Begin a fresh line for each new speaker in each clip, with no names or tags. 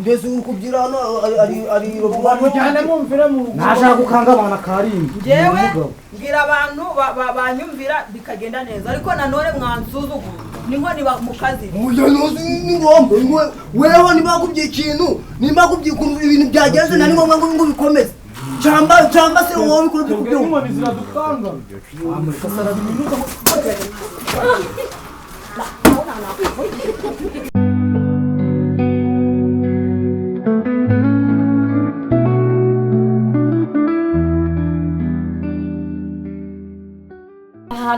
mbese ukubyira hano ari
abantu cyane mumvira mu rugo
nashaka gukanga abana Karindwi
jewe ngira abantu banyumvira bikagenda neza ariko nanone mwansuzugura ninko niba mu kazi
uyo nozi ni ngombe wewe nibakubye ikintu nibakubye ibintu byagenze nani ngombwa ngo bikomeze chamba se wowe bikuru byo
ngo nizradukanga
kasara binuka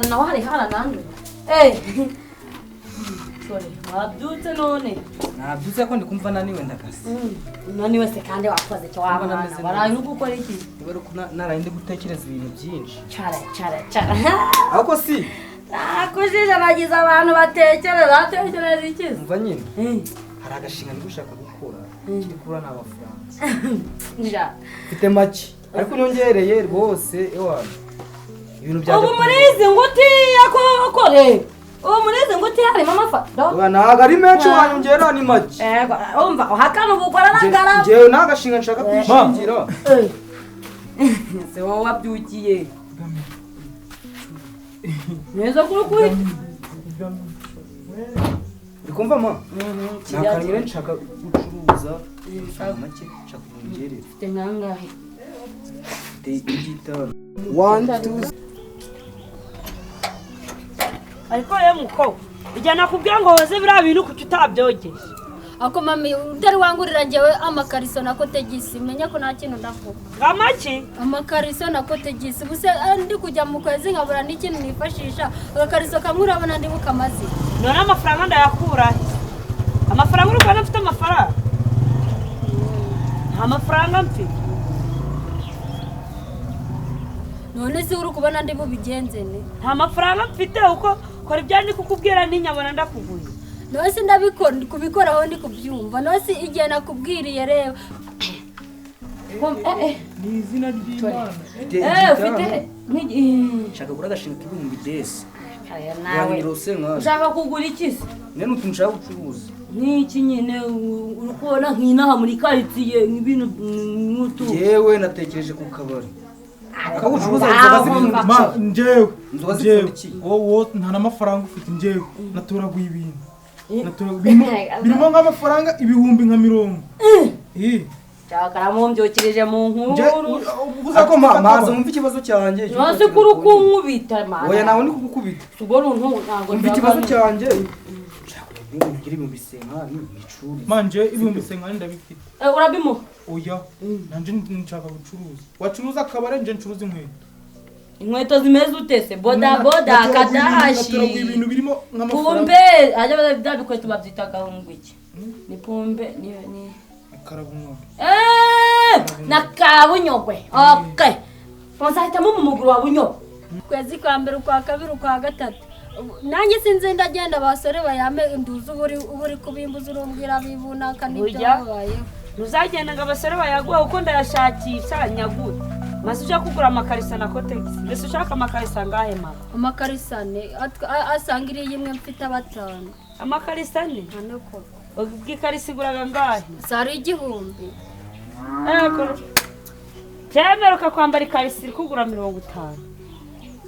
nawe hari nanjye sorry wabyutse none
nabyutse ko ndikumva naniwe ndakase
naniwe se kandi wakoze cyo wabona baraye gukora iki
bari naraye ndi gutekereza ibintu byinshi
cara
ariko si
akujije bagize abantu batekereza iki
umva nyine hari agashinga ndi gushaka gukora kiri kura n'abafaransa mfite make ariko nyongereye rwose ewana ibintu bya
ubu murizi nguti yakokore ubu murizi nguti harimo amafaranga
ntago ari menshi wanyongera ni make
umva uhakana ubukora n'angara
njyewe n'agashinga nshaka kwishingira
se wowe wabyukiye neza kuri
ndikumva ma nakanyire nshaka gucuruza make nshaka kongera
mfite nkangahe
digitali 1 2
ariko ye muko ijyana kubwira ngo hoze bira bintu kuki utabyogeje
ako mami utari wangurira ngewe amakariso na kotegisi menya ko nta kintu ndavuga
ngamaki
amakariso na kotegisi buse ndi kujya mu kwezi nkabura n'ikintu nifashisha agakariso kamwe urabona ndi bukamazi
none amafaranga ndayakura amafaranga uri kubona mfite amafaranga nta mafaranga mfite
none si uri kubona ndi bubigenze ne
nta mafaranga mfite uko kora ibyandi kukubwira n'inyabona ndakuguye
nose ndabikora kubikoraho ndi kubyumva nose igihe nakubwiriye rero
ni izina ry'Imana
ufite
nshaka gura agashinga k'ibihumbi desi
nawe ushaka kugura iki se
nene utuntu nshaka gucuruza
n'iki nyine uri kubona nk'inaha muri karitsiye nk'ibintu nk'utu
yewe natekereje ku kabari
akabucuruza njyewe wowe nta n'amafaranga ufite njyewe natoraguye ibintu birimo nk'amafaranga ibihumbi nka 50
cyakara mumbyukirije mu nkuru
ako maze mumva ikibazo cyanjye
nose kuri kunkubita mana
oya nawe ndi kugukubita
ubwo runtu ntago
mva ikibazo cyanjye ngiri mu bisenkani bicuri
manje ibihumbi bisenkani ndabifite
urabimo
oya nanje nshaka gucuruza wacuruza akabare nje ncuruza
inkweto zimeze utese boda kadashi
ibintu birimo nk'amafaranga
pumbe ajya byabikweto babyitaga ngwiki ni pumbe ni
karabunyo
nakabunyogwe okay ponzahitamo mu muguru wa bunyo
kwezi kwa mbere kwa kabiri kwa gatatu nanjye sinzi ndagenda basore bayame nduzu uburi kubimbuza urumbwira bibuna kandi byabayeho
ntuzagenda ngo abasore bayaguha uko ndayashakisha nyagura maze ushaka kugura amakarisa na kotegisi mbese ushaka amakarisa ngahe mama
amakarisane asangiriye imwe mfite abatanu
amakarisane
aneko
ubwikarisi iguraga ngahe
sari igihumbi
cyemeruka kwambara ikarisi iri kugura 50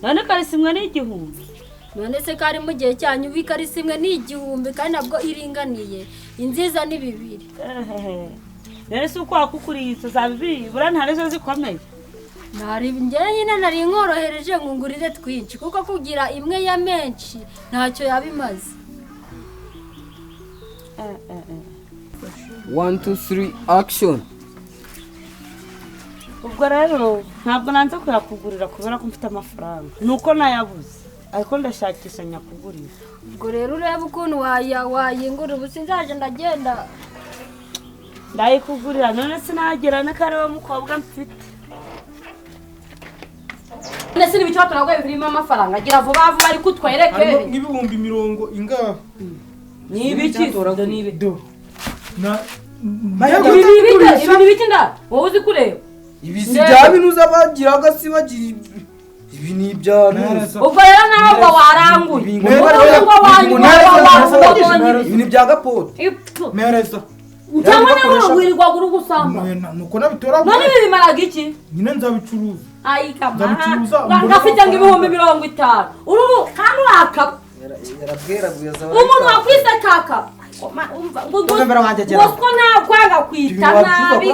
none karisi imwe ni igihumbi
none se kari mu gihe cyanyu bikarisi imwe ni igihumbi kandi nabwo iringaniye inziza ni 2
none se uko wakukuriye za 2 bura ntarizo zikomeye
nari njye nyine nari nkorohereje ngungurire twinshi kuko kugira imwe ya menshi ntacyo yabimaze
1 2 3 action
ubwo rero ntabwo nanze kuyakugurira kubera ko mfite amafaranga nuko nayabuze ariko ndashakisha nyakugurira
ubwo rero ureba ukuntu wayingura ubu sinzaje ndagenda
ndayikugurira none sinagera n'akareba mukobwa mfite
nese ni bicho turagwe birimo amafaranga gira vuba vuba ari kutwereke
nk'ibihumbi 50 ingaho
ni ibiki do ni
do na
ibi biki nda wowe uzi kureba
ibisi bya binuza bagiraga si bagira ibi ni ibyantu
ubwo rero nawe waranguye
ibi ni bya gapoto
mereza
cyangwa nawe wirirwa uri gusamba
nuko nabitora
none ibi bimaraga iki
nyine nzabicuruza
ayi kama
Nzabicuruza,
ngafite ngo 50 urubu kandi wakaba
yarabwiraguye za
umuntu wakwise kaka umva ngo nta kwanga kwita nabi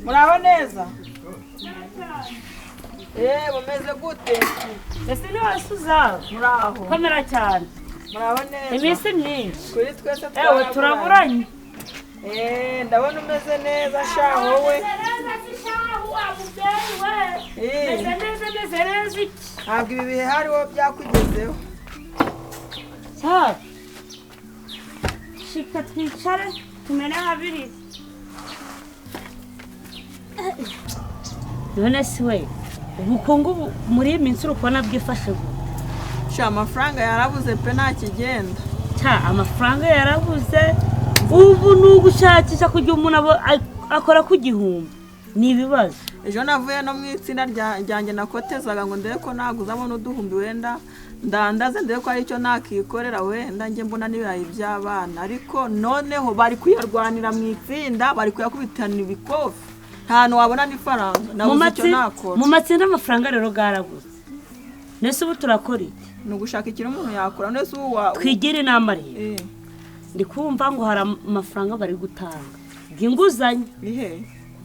muraho neza mumeze gute
ese ni wasuza
muraho
komera cyane
muraho neza
iminsi myinshi
kuri twese
ewe turaburanye
ndabona umeze neza sha wowe ntabwo ibi bihe hariho byakugezeho
shika twicare tumere habiri none si we ubukungu muri iyi minsi uri kubona bwifashe gute
sha amafaranga yarabuze pe nta kigenda
amafaranga yarabuze ubu ni ugushakisha kugira umuntu akora ku gihumbi ni ibibazo
ejo navuye no mu itsinda ryanjye nakotezaga ngo ndebe ko naguzamo n'uduhumbi wenda ndandaze ndebe ko ari icyo nakikorera wenda njye mbona n'ibirayi by'abana ariko noneho bari kuyarwanira mu itsinda bari kuyakubitanira ibikofi nta hantu wabona n'ifaranga nabuze icyo nakora
mu matsinda amafaranga rero bwarabuze nese ubu turakora iki
ni ugushaka ikintu umuntu yakora nese ubu
twigire inama rero ndi kumva ngo hari amafaranga bari gutanga bw'inguzanyo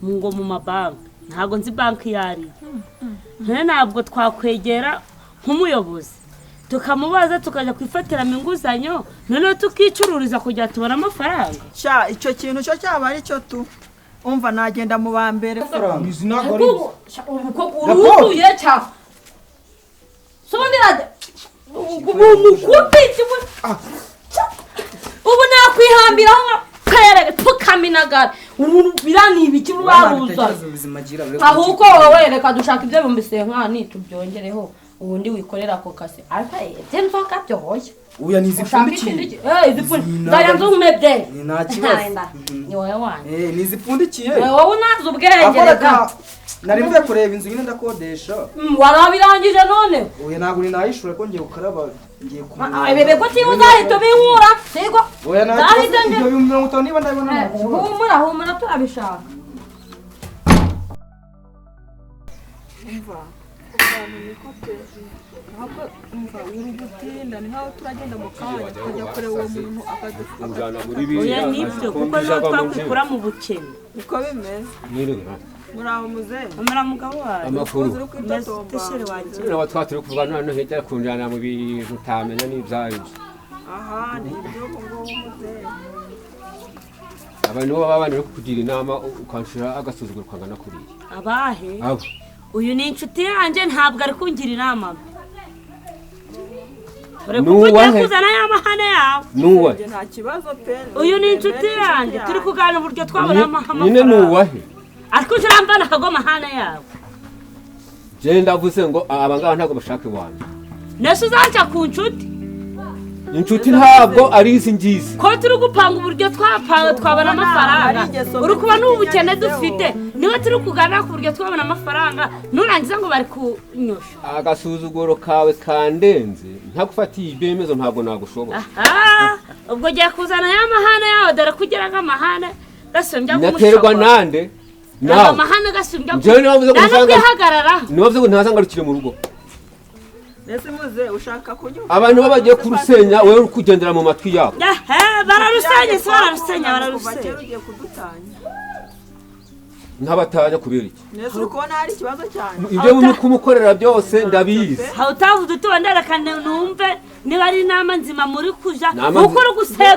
ngo mu mabanki ntabwo nzi banki iyo ari yo ntabwo twakwegera nk'umuyobozi tukamubaza tukajya kwifatiramo inguzanyo noneho tukicururiza kugira tubone amafaranga
sha icyo kintu cyo cyaba ari cyo tu umva nagenda mu ba mbere
uruzuye cyane sondera ubu nakwihambiraho nka kayarega tukaminagara ubu biraniba iki babuza ahubwo wowe reka dushaka ibyo bumbise nkani tubyongereho ubundi wikorera ako kase ariko ete nzoka byohoye
uya nizipfundikiye
ndaya nzumebye
ni nta kibazo
ni wowe wanjye
nizipfundikiye
wowe unazi ubwenge reka
nari mvuye kureba inzu nyine ndakodesha
warabirangije none
uya ntabwo ni nayishura ko ngiye gukaraba ngiye kumenya
bebe ko uzahita ubinkura siko
oya nahita ibyo 50 niba ndabona
humura turabishaka
umva umva urugutinda ni nkaho turagenda mu kanya tukajya kureba uwo muntu akadufunga
oya nibyo kuko niho twakwikura mu bukene
uko bimeze muraho muzehe
umara mugabo wawe
amakuru
teshere wanjye
n'aba twaturi kuvuga none hejya kunjana mu bintu utamenya n'ibyayo
aha ni ibyo ngo muzehe
abantu baba bandi kugira inama ukanshira agasuzuguro kangana kuriye
abahe
abo
uyu ni inshuti yanjye ntabwo ari kungira inama uri kuvugira kuzana ya mahane yawe
nuwa
nta kibazo pe
uyu ni inshuti yanjye turi kuganira uburyo twabona amafaranga
nyine nuwahe
ariko urambana akago mahane yawe
je ndavuze ngo abangaba ntabwo bashaka iwanjye
nese uzaca ku nshuti
inshuti ntabwo ari izi ngizi
ko turi gupanga uburyo twabona amafaranga uri kuba n'ubukene dufite niwe turi kuganira ku buryo twabona amafaranga nurangiza ngo bari kunyosha
agasuzuguro kawe kandenze ntakufatiye ibyemezo ntabwo nagushobora
ubwo giye kuzana ya mahane yawe dore kugira ngo amahane gasumbya
naterwa nande nawe
amahane gasumbya
nibavuze ngo ntazangarukire mu rugo
nese muze ushaka kunyuka
abantu babagiye kurusenya wewe uri kugendera mu matwi yabo
bararusenya se bararusenya
ugiye kudutanya
ntabatanya kubera iki
nese uri kubona hari ikibazo cyane
ibyo muri kumukorera byose ndabizi
aho utavuze utubandarekane numve niba ari inama nzima muri kuja kuko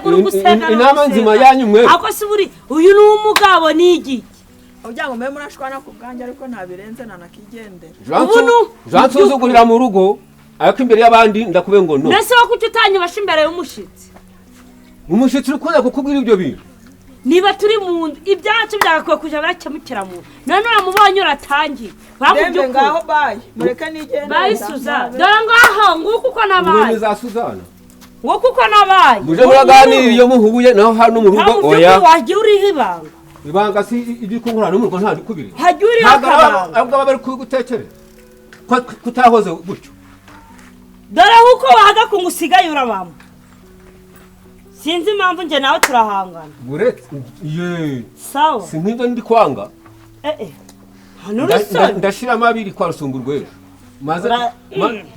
uri gusega
inama nzima yanyu mwe
ako si buri uyu ni umugabo ni igiki
ugira ngo mbe murashwana ku bwanjye ariko ntabirenze nanakigendera
jansuzugurira mu rugo ariko imbere y'abandi ndakube ngo no
nese wo kuki utanyubasha imbere y'umushitsi
umushitsi uri kuza kukubwira ibyo bintu
niba turi mu nzu ibyacu byagakwiye kuja barakemukira mu none uramubonye uratangiye
dembe ngaho bayi mureke nigende
bayi Suza dore ngaho nguko uko nabaye
za Suzana
nguko uko nabaye
muje muraganira iyo muhubuye naho hano mu rugo oya
wagiye uriho
ibanga si ibikungurana mu rugo nta ndikubiri
hagiye uriho
ahubwo bari kugutekereza kutahoze gutyo
dore uko wahaga ku ngusigaye urabamo sinzi impamvu njye nawe turahangana
buretse ye
sawa
si nk'ibyo ndi kwanga
hano urusoni
ndashiramo abiri kwa rusumbu rw'ejo maze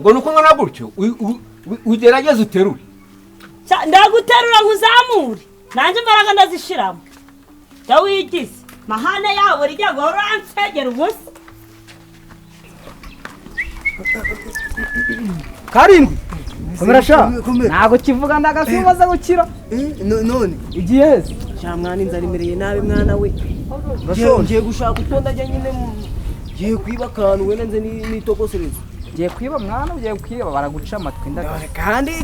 ngo nuko ngana gutyo ugerageze uterure
ndaguterura nkuzamure nanjye imbaraga ndazishiramo jya wigize mahane yabo rijya guhora uransegera ubusa
Karindwi komera ntago kivuga ndagasubaza gukira
none
igiye heze
sha mwana inzara imereye nabi mwana we ngiye gushaka utonda ajya nyine ngiye kwiba akantu wenda nze n'itokosereza
ngiye kwiba mwana ugiye kwiba baraguca amatwi ndagaye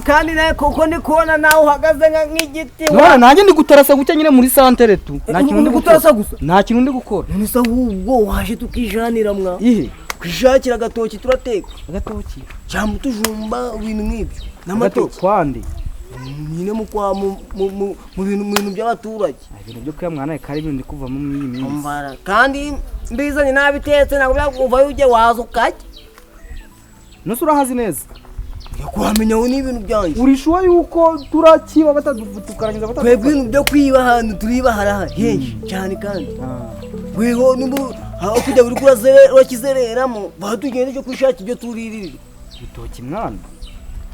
kandi nawe koko ndi kubona nawe uhagaze nk'igiti
none nanjye ndi gutarasa gucya nyine muri santere tu
nta kintu ndi gutarasa gusa
nta kintu ndi gukora
none se ahubwo waje tukijanira mwa
ihe
kwishakira agatoki turateka
agatoki
cyangwa utujumba ibintu nk'ibyo n'amatoki
kwandi
nyine mu bintu by'abaturage
ibintu byo kuya mwana kari ibintu ndi kuvamo muri iyi minsi
kandi mbizanye nabitetse ntabwo byakumva ujye waza ukajya
nose urahazi neza
kuhamenya we n'ibintu byanjye
urishuwa yuko turakiba batadukarangiza
twebwe ibintu byo kwiba ahantu turiba harahari henshi cyane kandi weho aho kujya buri urakizereramo batugenda cyo kwishakira ibyo turirira
bitoki mwana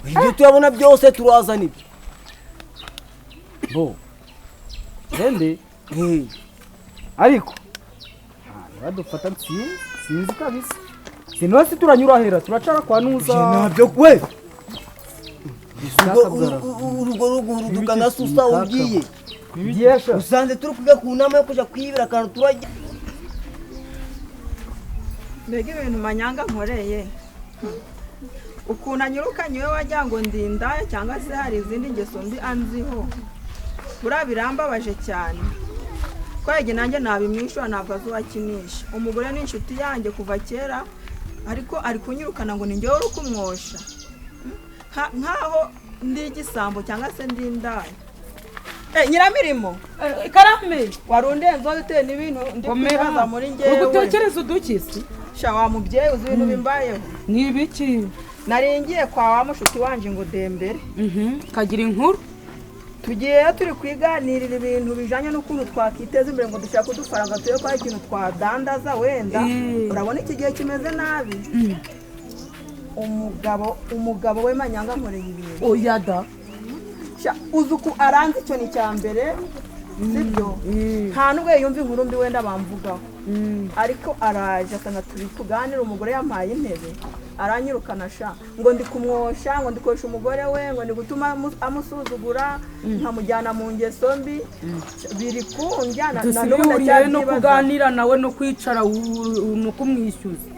ibyo turabona byose turazana ibyo
bo rende ariko badufata sinzi kabisa sinose turanyura hera turacara kwa nuza
nabyo we urugo ruguruduka nka susa ugiye usanze turi kujya ku nama yo kujya kwibira akantu turajya
mbega ibintu manyanga nkoreye ukuntu anyirukanye we wagira ngo ndindaya cyangwa se hari izindi ngeso mbi anziho buriya birambabaje cyane twege nanjye ntabimwishyura ntabwo azubakinisha umugore ni inshuti yanjye kuva kera ariko ari kunyirukana ngo ninjye wari ukumwosha nkaho ndi igisambo cyangwa se ndi indaya nyiramirimo
karame
wari undenzeho bitewe n'ibintu ndi kwibaza muri ngewe
ugutekereza udukisi
sha wa mubyeyi uzi ibintu bimbayeho
ni ibiki
naringiye kwa wa mushuti wanje ngo dembere
kagira inkuru
tugiyeyo turi kwiganirira ibintu bijanye n'ukuntu twakiteza imbere ngo dushaka udufaranga tuye ko hari ikintu twadandaza wenda urabona iki gihe kimeze nabi umugabo we manyanga nkoreye ibintu
oya da
uzi uku aranze icyo ni cya mbere sibyo nta n'ubwo yumva inkuru mbi wenda bamvugaho ariko araje asanga turi kuganira umugore yampaye intebe aranyirukana sha ngo ndi kumwosha ngo ndikoresha umugore we ngo ndi gutuma amusuzugura nkamujyana mu ngeso mbi biri kunjyana na none cyane
no kuganira nawe no kwicara no kumwishyuza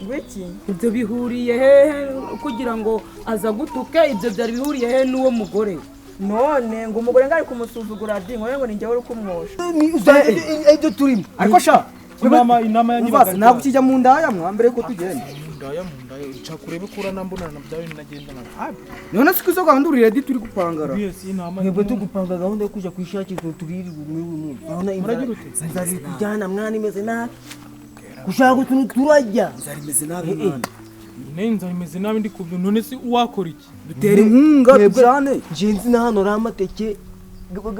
wiki
ibyo bihuriye hehe kugira ngo aza gutuke ibyo byari bihuriye hehe n'uwo mugore
none ngo umugore ngari kumusuzugura dingo ngo ninjye uri kumwosha
ibyo turimo
ariko sha
inama
yanyibaga ntabwo kijya mu ndaya mwambere ko tugenda
ndaya ica kurebe kura nambonana na byawe nagenda nabi
none sikuzo gahunda uri ready turi gupangara
yes inama
twebwe tugupanga gahunda yo kujya kwishakira turirirwa umwe urabona
muragira ute
inzara kujyana mwana imeze nabi gushaka utuntu turajya
inzara imeze nabi mwana
inzara imeze nabi ndi kubyo none se wakora iki
dutera inkunga cyane
jenzi na hano ramateke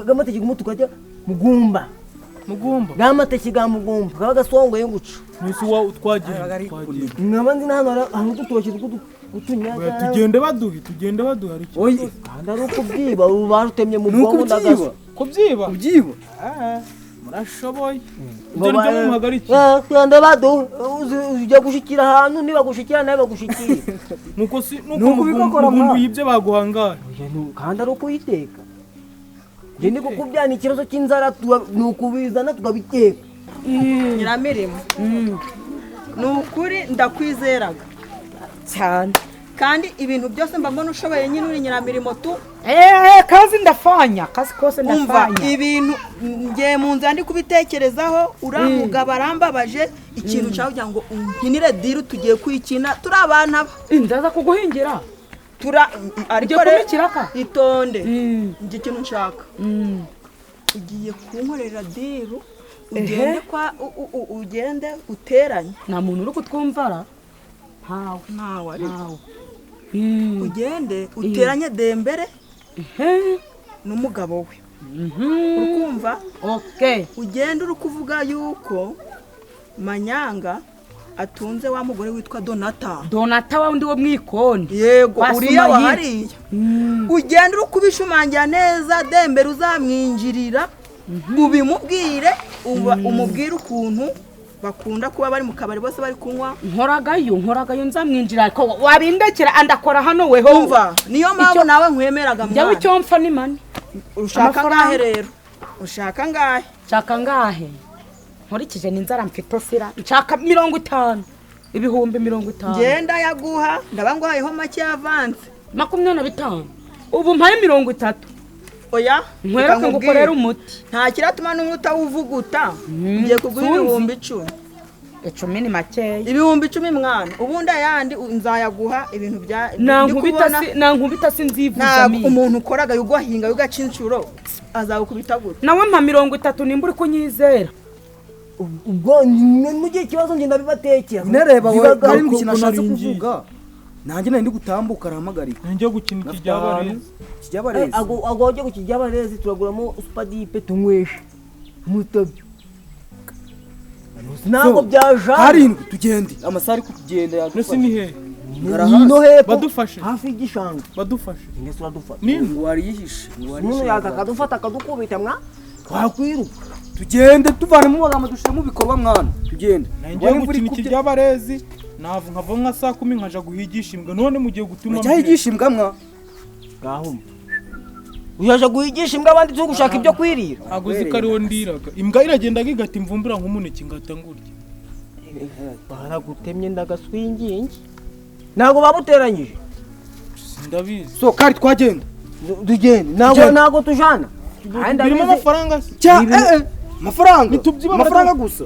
gamateke gumu tukajya mugumba gamateke ga mugumba kaba gasongoye ngucu
nese wa utwagiye
nkabandi na hano aho tutoki gutunyaga
tugende baduha ari cyo
oye kandi ari ukubyiba barutemye mu bwonko ndagaso
kubyiba murashoboye ibyo nibyo muhagarike
kandi badu ujya gushikira ahantu niba gushikira nawe bagushikira
nuko ubugumbu yibyo baguhangara
kandi ari ukuyiteka je ndi kukubyana ikibazo cy'inzara nukubizana tukabiteka
nyiramirimo nukuri ndakwizeraga
cyane
kandi ibintu byose mbona ushoboye nyine uri nyiramirimo tu
kazi ndafanya kazi kose ndafanya
ibintu ngiye mu nzira ndi kubitekerezaho uramugaba arambabaje ikintu cyawe kugira ngo nkinire diru tugiye kwikina turi abana
ndaza kuguhingira
ariko rero itonde njye ikintu nshaka ugiye kunkorera diru ugende uteranye
nta muntu uri kutwumvara
ntawe ugende uteranye dembere n'umugabo we urukumva ugende uri kuvuga yuko manyanga atunze wa mugore witwa Donata
wa wundi wo mwikoni
yego uriya wahariya ugende uri kubishumangira neza dembere uzamwinjirira ubimubwire umubwire ukuntu bakunda kuba bari mu kabari bose bari kunywa
nkoragayo nzamwinjira ko wabindekera andakora hano weho
umva niyo mpamvu nawe nkwemeraga mwana
njyewe icyo mpfa ni mani
ushaka ngahe rero ushaka ngahe
nkurikije n'inzara mfite sira nshaka 50 ibihumbi 50
ngenda yaguha ndaba nguhayeho make yavanze
25 ubu mpaye 30
oya
nkwereka ngukorera umuti
nta kiratuma n'umuta uvuguta ngiye kuguha ibihumbi 10
10 ni makeya
ibihumbi 10 mwana ubundi ayandi nzayaguha ibintu bya
nankubita sinzivuza
mi umuntu ukoraga yugahinga yugacincuro azagukubita gute
nawe mpa 30 nimba uri kunyizera
ubwo mu gihe kibazo ngenda bibatekera
nereba wowe ari mu kintu ashatse kuvuga nanjye nari ndi gutambuka arahamagarika
njye gukina
ikijabarezi
agoje ku kijabarezi turaguramo supadipe tunywesha mutabyo nako byaje
Karindwi tugende amasari kugenda
yadufashe ni he
hino hepfo
badufashe
hafi y'igishanga
badufashe
ingese uradufata
nini
wari yihishe
none yaza kadufata akadukubita mwa twakwiruka
tugende tuvana mu magambo dushire mu bikorwa mwana tugende
nanjye gukina ikijabarezi nkava nka saa 10 nkaja guhigisha imbwa none mugiye gutuma
cyahigisha imbwa mwa
gaho uyaje guhigisha imbwa abandi cyo gushaka ibyo kwirira
aguzi kariho ndiraga imbwa iragenda gigata imvumbura nk'umuneke ngata ngurye
baragutemye ndagaswingingi nago babuteranyije
ndabizi
so kari twagenda
tugende nago tujana
birimo amafaranga
amafaranga gusa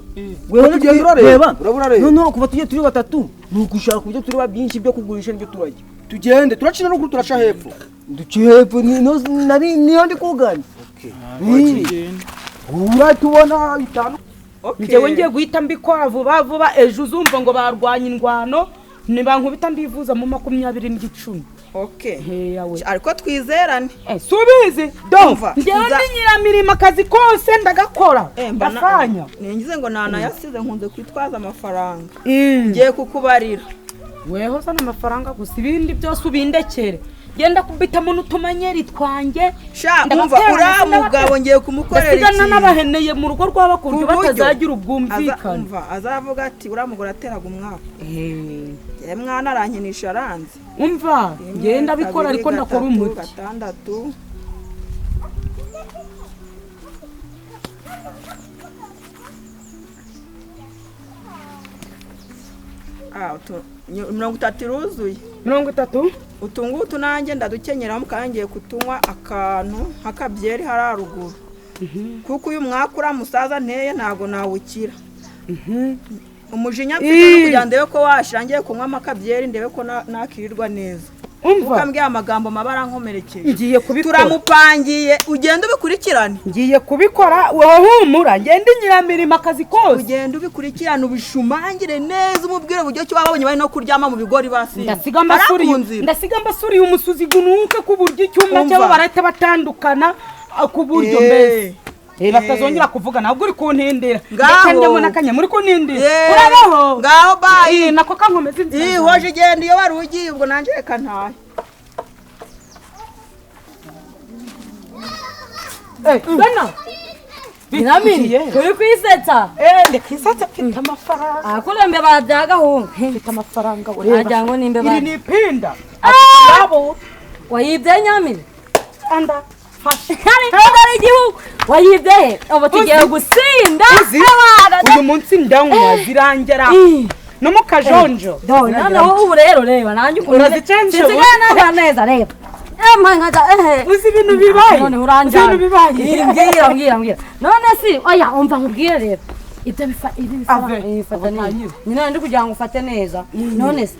wewe tugenda urareba no kuba turi batatu nugushaka kubyo turi babyinshi byo kugurisha n'ibyo turajya
tugende turacina no turaca hepfo
ducihepfo niyo ndi kugana
uratubona itanu
njyewe ngiye guhita mbikora vuba ejo uzumva ngo barwanya indwano nibankubita ndivuza mu 20
ariko twizerane
subizi ndumva njyewe nyiramirimo akazi kose ndagakora ndafanya
ningize ngo nanayasize nkunze kwitwaza amafaranga ngiye kukubarira
weho sana amafaranga gusa ibindi byose ubindekere genda kubitamo n'utumanyeri twanjye
umva uriya mugabo ngiye kumukorera
ikintu n'abaheneye mu rugo rw'abakunzi batazagira ubwumvikane
azavuga ati uriya mugore ateraga umwaka mwana arankinisha aranze
umva ngenda bikora ariko ndakora umuti
6 30 ruzuye
30
utungutu nanjye ndadukenyera mu kangiye kutunywa akantu hakabyeri hararuguru kuko uyu mwaka uramusaza nteye ntago nawukira umujinya mfite kugira ndebe ko washirangiye kunywa amakabyeri ndebe ko nakirirwa neza ukambwiye amagambo mabara nkomerekeje
ngiye kubikora
turamupangiye ugenda ubikurikirane
ngiye kubikora wowe humura ngende nyiramirimo akazi kose
ugenda ubikurikirane ubishumangire neza umubwire uburyo cyo babonye bari no kuryama mu bigori basi
ndasiga mbasuri umusuzi gunuke ku buryo icyuma cyabo barahita batandukana ku buryo mbese batazongera kuvuga nabwo uri kuntindira ndakandemo nakanya muri kuntindira urabaho
ngaho bayi
nako kankomeza
inzira hoje genda iyo wari ugiye ubwo nanje reka ntaye
bana
binamiriye turi kwisetsa
ndekisatsa mfite amafaranga
akulembe badagahunga
mfite amafaranga ureba
ajyango nimbe ba
iri ni pinda abo
wayibye nyamire
anda
hari igihugu wayibye abo tugiye gusinda
uyu munsi ndanywa zirangera no mu kajonjo
noneho ubu rero reba nanjye ukuntu neza reba
uzi ibintu bibaye
none uranjye mbwira none si oya umva nkubwire rero ibyo bifata neza nyine ndi kugira ngo ufate neza none se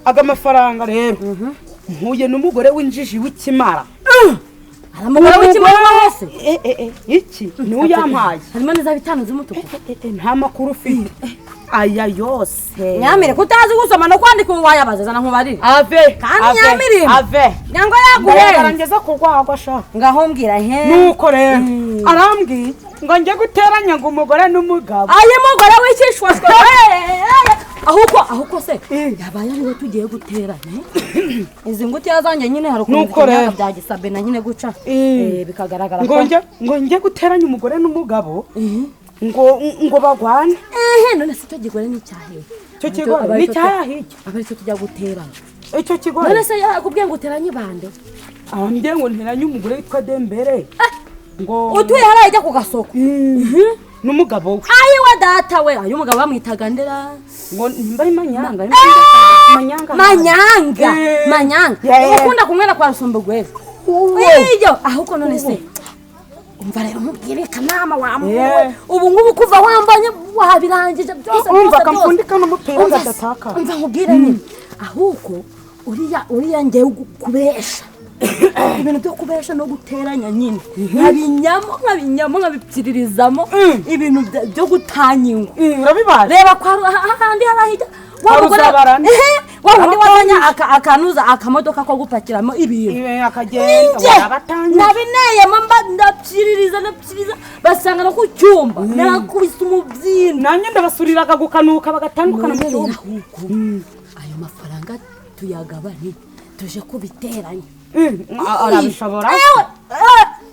aga mafaranga rero nkuye n'umugore w'injiji w'ikimara
umugore w'ikimara wese
iki niwe yampaye
harimo neza bitanu z'umutuku
nta makuru ufite
aya yose
Nyamire kutazi gusoma no kwandika wayabaza zana nkubarire
ave
kandi Nyamire
ave
nyango yaguhe
arangeza kugwagwa sha
ngaho mbwira he
nuko rero arambwi ngo nje guteranya ngo umugore n'umugabo
aye mugore w'ikishwashwe ahuko se yabaye ariwe tugiye guteranya izi nguti yazanje nyine hari ukuntu bya gisabe na nyine guca bikagaragara
ngo nje guteranya umugore n'umugabo ngo bagwane
none se cyo gigore ni cyahe
cyo kigore ni cyahe
abari cyo tujya guteranya
icyo kigore
none se yakubwiye ngo uteranye bande
ambye ngo nteranye umugore witwa Dembere ngo
utuye haraye ajya ku gasoko
n'umugabo we
ayi wa data we ayo umugabo bamwitaga ndera
ngo nimbari manyanga
ukunda kumwera kwa Rusumbugwe iyo ahubwo none se umva rero mubwire kanama wamuwe ubu ngubu kuva wambanye wabirangije byose
umva kamfundika n'umupira gatataka
umva nkubwire ni ahubwo uriya ngiye kubesha ibintu byo kubesha no guteranya nyine nkabinyamo nkabipfiririzamo ibintu byo gutanyinga
urabibaza
reba kwa handi harahijya wabandi wazanya akanuza akamodoka ko gupakiramo ibintu
akagenda
nabineyemo ndapfiririza basanga no ku cyumba nakubise umubyino
nanjye ndabasuriraga gukanuka bagatandukana mu cyumba
ayo mafaranga tuyagabane tuje kubiteranya
arabishobora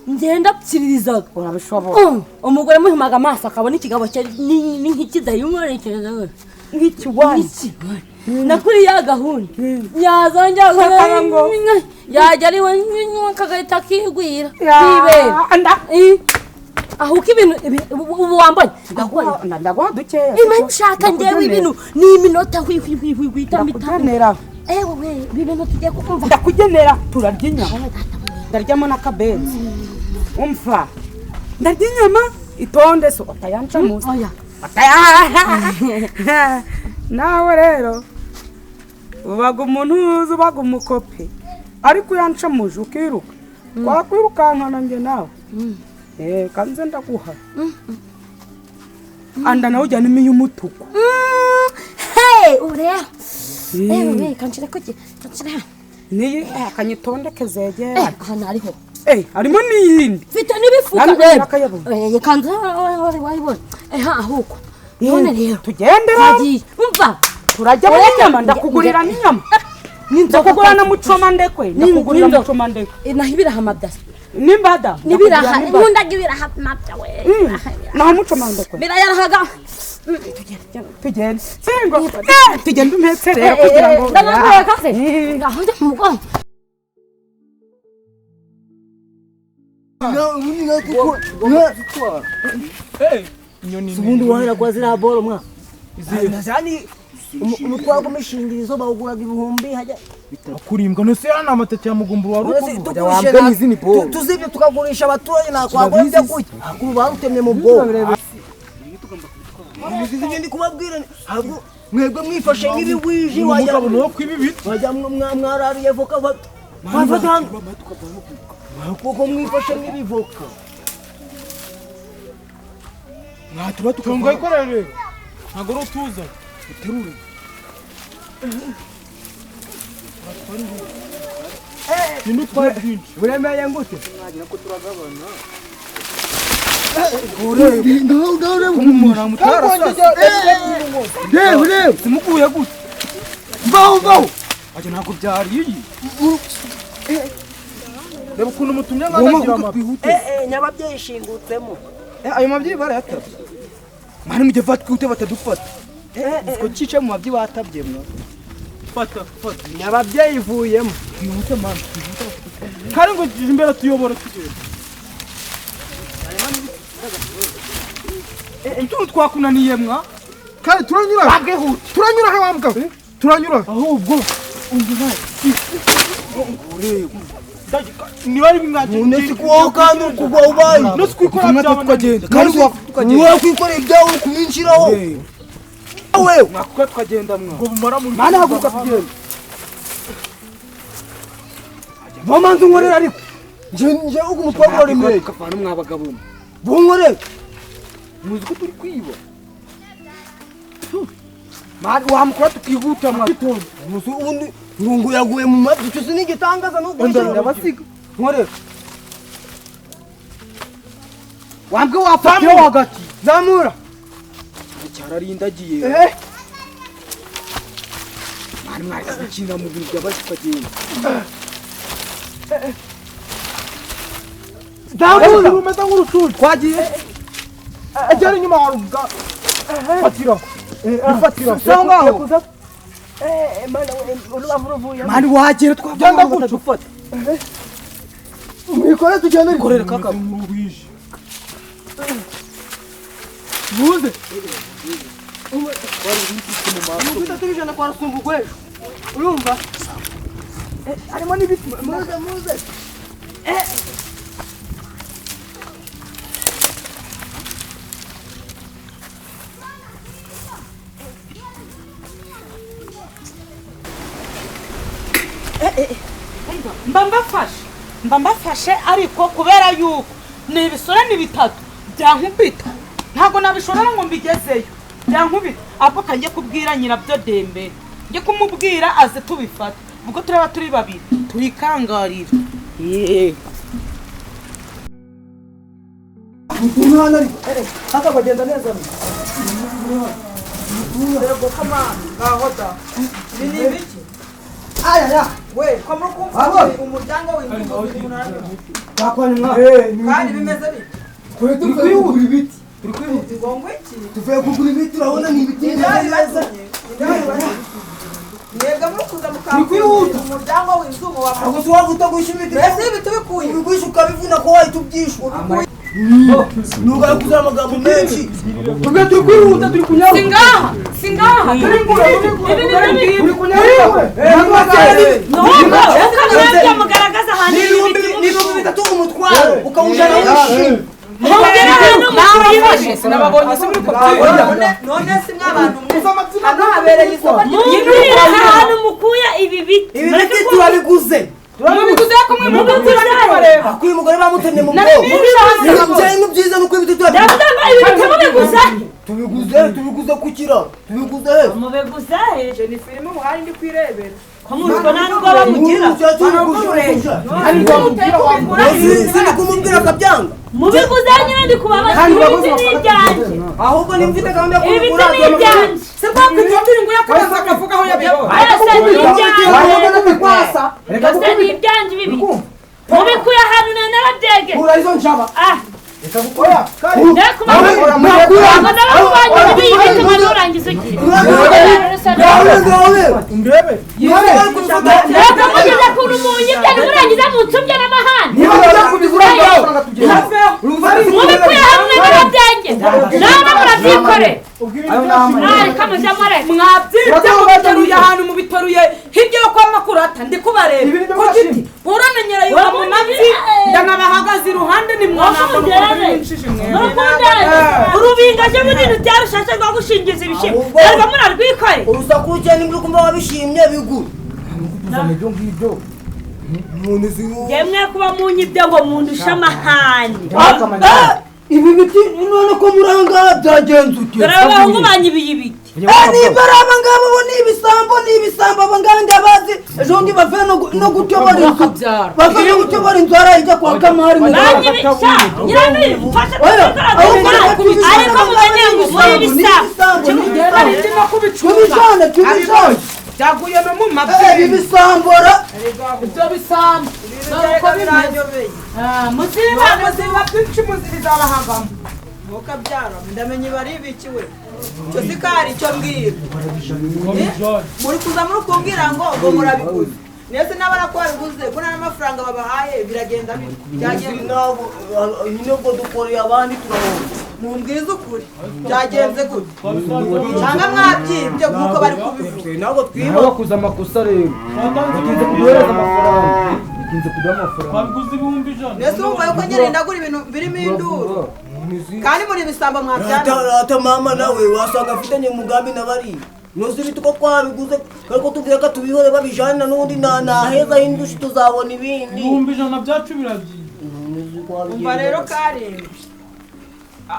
ngenda pfiririzaga
urabishobora
umugore muhimaga amaso akabona ikigabo cye ni nk'ikidayumwerekeza
nk'ikiwani
nakuri ya gahunda yazanja yajya ari we kagahita kigwira kwibera aho uko ibintu ubu wambaye
ndaguha dukeya
imwe nshaka ngewe ibintu ni iminota hwihwihwihwita
ndakugenera
ewe ibintu tugiye kukumva
ndakugenera turarya inyama ndaryamo n'akabenzi umva ndarya inyama itonde so utayanca muzi nawe rero ubaga umuntu uzi ubaga umukopi ariko uyanca muje ukiruka wakwirukankana njye nawe kanze ndaguha anda nawe ujyanemo iy'umutuku
ureba ewe kanshire kuki kanshire
niyi akanyitondeke zegera
hano ariho
harimo n'iyindi
mfite n'ibifuka reba kanze wayibona ahuko none rero
tugende
umva
turajya muri nyama ndakugurira n'inyama ndakugurira na mucoma ndekwe ndakugurira mucoma ndekwe
nahibira hamabyasa
nimbada
nibiraha nkundaga ibiraha mabya we
naho mucoma ndekwe
birayarahaga
tugende singo tugende umpetse rero kugira ngo
ndanagoye kase aho ndi mugongo
ubundi wahera kwa ziriya boro mwa nazani umutwaro w'imishingirizo bawuguraga ibihumbi hajya
kurimbwa no se yana amateke ya mugumburu waruko
wambwe n'izini boro tuzibye tukagurisha abaturage nakwagura ibyo kurya akuru barutemye mu bworo ndi kubabwira ntabwo mwebwe mwifashe nk'ibigwiji wajya mwarariye voka bafatanga kuko mwifashe nk'ibivoka
mwatuba tukonga ikorera rero ntabwo ari utuza uterure ni n'utwara byinshi
buremeye ngute
nagira ko turagabana
umumora mutarasasa reba
simukuye gute
mvaho
ajya ntabwo byariye reba ukuntu mutumye nk'agagira amabwihute
nyababyeyi ishingutsemo
ayo mabyeyi barayatabye mwana mujye twihute batadufata utwo cyice mu mabyeyi batabye mwa
fata
nyababyeyi ivuyemo
twihute mwana kandi ngo imbere tuyobora tugenda utuntu twakunaniye mwa
kandi turanyura he wambwa turanyura
ahubwo umva niba ari mwajye
unesi kuwaho kandi ukugwa ubaye
nose kwikora byabona
tukagenda kandi
wakwikorera ibyawe kumwinjiraho wewe
mwakuka tukagenda mwa ngo bumara mu
mana haguruka tugenda
bamanze unkorera ariko nje uko umutwaro uremeye
kavana mwabagabo
bunkorera
muzi ko turi kwiba
mani wamukora tukihuta mwa
ubundi ngo yaguye mu matwi cyo sinigitangaza nuko
ndabasiga nkorera wambwe wapfatira wagati zamura cyararindagiye mani mwari gukina mu bintu by'abashikagenda zamura umeze nk'urucucu twagiye agera inyuma haruga fatira sangaho mani wagera twagenda gutyo ufata mwikore tugende korera kaka muze umubita tubijana kwa rusumbu rw'ejo urumva harimo n'ibiti muze mba mbafashe ariko kubera yuko ni ibisore ni bitatu byankubita ntabwo nabishobora ngo mbigezeyo byankubita ahubwo kanjye kubwira nyirabyo dembe njye kumubwira aze tubifata ubwo turaba turi babiri turikangarira
umwana ari haka bagenda neza
yego kama ngahoda ibi ni ibiki
aya
we ko muri kumva umuryango w'inzu
bakwani mwa
kandi bimeze bite
kwe tukwihuta ibiti
ngongwe iki
tuvuye kugura ibiti urabona ni ibiti neza
yega muri kuza mukwihuta umuryango w'inzu wa
ahubwo tuwavuta gusha ibiti
mbese ibiti bikuye
ubigusha ukabivuna ko wahita ubyishwa nuga yo kuzana amagambo menshi tubwe turi kwihuta turi kunyaruka
singaha
turi kunyaruka
ukamenya mugaragaza ahantu
niba bitatu umutwaro ukawujana wishimye
sinababonye se muri
none si mw'abantu hano habereye isoko
ry'ibiti ahantu mukuya ibi biti
ibi biti turabiguze
mubiguze ko mwe mubiguze
akuye umugore bamutemye mu bwoko cyane byiza nuko ibiti tubiguze ku kiraro tubiguze he
mubiguze he
ni filime muhari ndi kwirebera
komurwa ntabwo bamugira
sindi kumubwira akabyanga
mubiguze nyine ndi kubabaza ibiti n'ibyanjye
ahubwo nimfite gahunda yo
ibiti
kubigura
n'ibyanjye
se bwakwitwa turi ngo yakabaza akavuga aho yabihoye
byose ni ibyanjye bibi mubikuye ahantu narabyege
urayizo njaba reka gukora
urangiza iki
ndebe
reka mugeze kuntu munyibye ntimurangiza munsubye n'amahane mubikuye hamwe narabyenge none murabyikore
mwabyibye mubiteruye ahantu mubiteruye hirya yo kwa makurata ndi kubareba ku giti uramenyera yuba mu mavi ndanabahagaze iruhande ni mwanambona
urubingaje bunini byarushashe rwo gushingiza ibishimbo rero murarwikore
urusaku cyane muri kumva wabishimye bigura
yemwe kuba munyibye ngo mundushe amahane
ibi biti none ko muranga byagenze ute
dore abahungu banyibiye ibiti
niba ari abangaba bo ni ibisambo abangaba ndabazi ejo bundi bavuye no gutobora inzu bavuye no gutobora inzu harajya kwa kamari
banyibisha nyirabiri mfashe ariko mumenye ngo muri ibisambo
tubijane
byaguye no mu mavi
ibisambora
ibyo bisambo
ko biranyobeye
muziba twinshi muzibizabahagamo
mukabyara ndamenye bari ibiki we cyo sikari cyo mbwira muri kuza muri kumbwira ngo murabiguze nese n'abara ko babiguze ko n'amafaranga babahaye biragenda byagenze
nabo nyine ubwo dukoreye abandi turabona
mumbwiza ukuri byagenze gute cyangwa mwabyibye nk'uko bari kubivuga
ntabwo twiba
bakuze amakosa rero bitinze kuduhereza amafaranga bitinze kuduha amafaranga
twabiguze ibihumbi ijana
nese wumva yuko ngenda ndagura ibintu birimo induru kandi muri ibisambo mwabyana
ata mama nawe wasanga afitanye umugambi n'abari nose ibiti ko twabiguze ariko tubwire ko tubihore babijana n'ubundi naheza y'indushi tuzabona ibindi
ibihumbi ijana byacu biragiye
umva rero Karindwi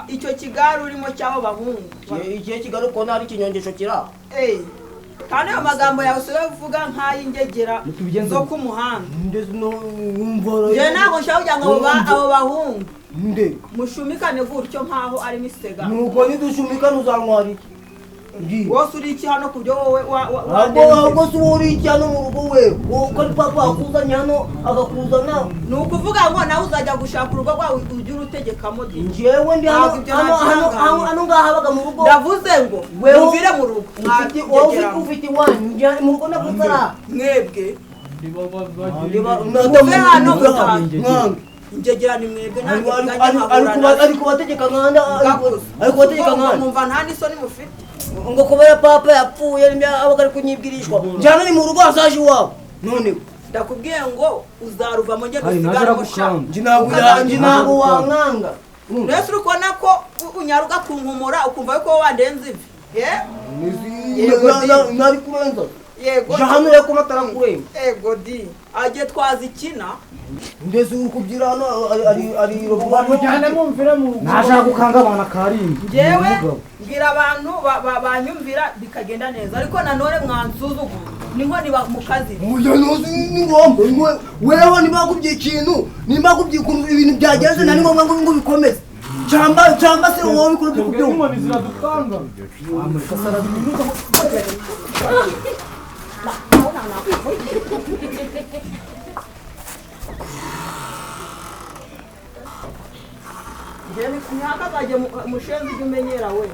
icyo kigare urimo cy'abo bahungu
ikihe kigali uko nta ikinyongesho kiraho
kandi ayo magambo yawe usigaye uvuga nk'ay'ingegera zo ku muhanda njye ntabwo nshaka kugira ngo abo bahungu mushumikane gutyo nk'aho ari misega
nuko nidushumikane uzantwara iki
wose uri iki hano ku byo wowe
ahubwo si wowe uri iki hano mu rugo wewe uko ari papa akuzanye hano agakuzana
ni ukuvuga ngo nawe uzajya gushaka urugo rwawe ujye urutegekamo
njyewe ndi hano ngaha habaga mu rugo
ndavuze ngo mvire mu rugo
wowe ufite iwanyu mu rugo navuze ara
mwebwe muve hano mutahe ingegera ni mwebwe
ari kubategeka nkanda ari kubategeka nkanda
numva nta n'isoni mufite
ngo kubera papa yapfuye abaga ari kunyibwirishwa njyana ni mu rugo hazaje iwabo noneho
ndakubwiye ngo uzaruvamo njye gusigara mushaka
njye ntabwo wankanga
mbese uri kubona ko unyaruga kunkumura ukumva yuko wandenze ivi
nari kurenza
yego
hano reko matara kurenza
yego di ajye twazikina
ndetse uri kubyira hano ari
bamujyane mumvire mu rugo nashaka gukanga abana Karindwi
njyewe mbwira abantu banyumvira bikagenda neza ariko nanone mwansuzugura niho niba mu kazi
ni ngombwa weho nibakubye ikintu nibakubye ibintu byagenze nari ngombwa ngo bikomeze cyangwa se wowe bikuru byo
inkoni ziradukanga
njyewe ntihakazajye mushenzi ujye umenyera we